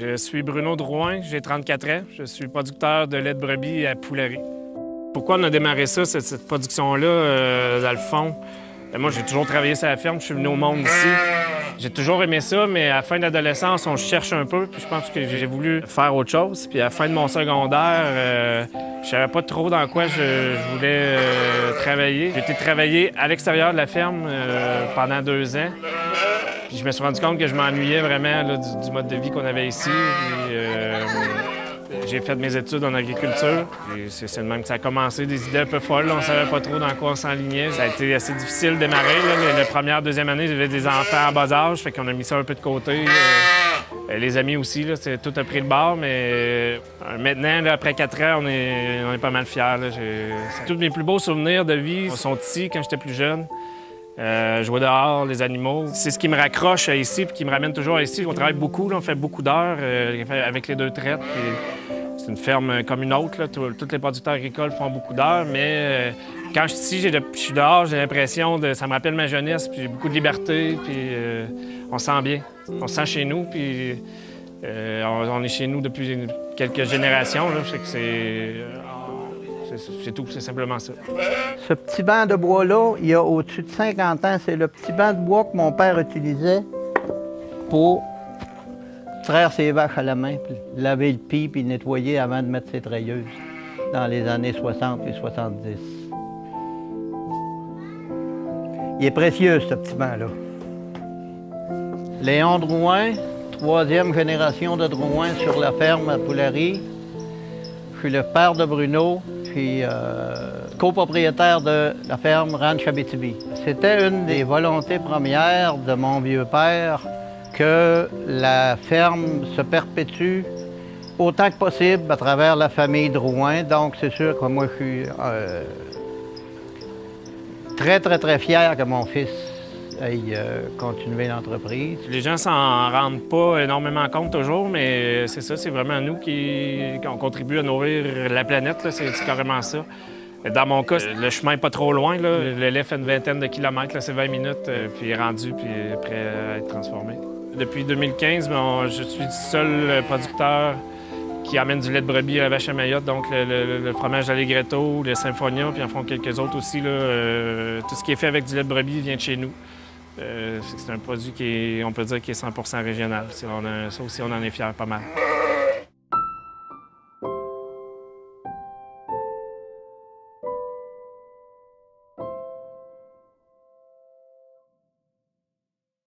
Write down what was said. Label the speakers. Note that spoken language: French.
Speaker 1: Je suis Bruno Drouin, j'ai 34 ans. Je suis producteur de lait de brebis à Poulerie. Pourquoi on a démarré ça, cette production-là, dans le fond? Moi, j'ai toujours travaillé sur la ferme, je suis venu au monde ici. J'ai toujours aimé ça, mais à la fin de l'adolescence, on cherche un peu, puis je pense que j'ai voulu faire autre chose. Puis à la fin de mon secondaire, je savais pas trop dans quoi je voulais travailler. J'ai été travailler à l'extérieur de la ferme pendant 2 ans. Puis je me suis rendu compte que je m'ennuyais vraiment là, du mode de vie qu'on avait ici. J'ai fait mes études en agriculture. C'est le même que ça a commencé, des idées un peu folles. On ne savait pas trop dans quoi on s'enlignait. Ça a été assez difficile de démarrer. La première, deuxième année, j'avais des enfants en bas âge, fait qu'on a mis ça un peu de côté. Les amis aussi, là, tout a pris le bord, mais maintenant, là, après 4 ans, on est pas mal fiers. Là. Tous mes plus beaux souvenirs de vie sont ici, quand j'étais plus jeune. Jouer dehors, les animaux. C'est ce qui me raccroche ici et qui me ramène toujours ici. On travaille beaucoup, là, on fait beaucoup d'heures avec les 2 traites. C'est une ferme comme une autre. Là. Tous les producteurs agricoles font beaucoup d'heures, mais quand je suis ici, je suis dehors, j'ai l'impression de... Ça me rappelle ma jeunesse, puis j'ai beaucoup de liberté, puis on se sent bien. On se sent chez nous, puis on est chez nous depuis quelques générations. Là, fait que c'est tout, c'est simplement ça.
Speaker 2: Ce petit banc de bois-là, il y a au-dessus de 50 ans, c'est le petit banc de bois que mon père utilisait pour traire ses vaches à la main, puis laver le pis, puis nettoyer avant de mettre ses treilleuses dans les années 60 et 70. Il est précieux, ce petit banc-là. Léon Drouin, 3e génération de Drouin sur la ferme à Poulerie. Je suis le père de Bruno, puis copropriétaire de la ferme Ranch Abitibi. C'était une des volontés premières de mon vieux père que la ferme se perpétue autant que possible à travers la famille Drouin. Donc, c'est sûr que moi, je suis très fier que mon fils aille continuer l'entreprise.
Speaker 1: Les gens s'en rendent pas énormément compte toujours, mais c'est ça, c'est vraiment nous qui contribue à nourrir la planète, c'est carrément ça. Dans mon cas, le chemin n'est pas trop loin. Là. Le lait fait une vingtaine de kilomètres, c'est 20 minutes, puis il est rendu, puis prêt à être transformé. Depuis 2015, je suis le seul producteur qui amène du lait de brebis à la vache à Mayotte, donc le fromage d'Allegretto, le Symphonia, puis en font quelques autres aussi. Là, tout ce qui est fait avec du lait de brebis vient de chez nous. C'est un produit qui est, on peut dire, qui est 100% régional. Ça aussi, on en est fiers pas mal.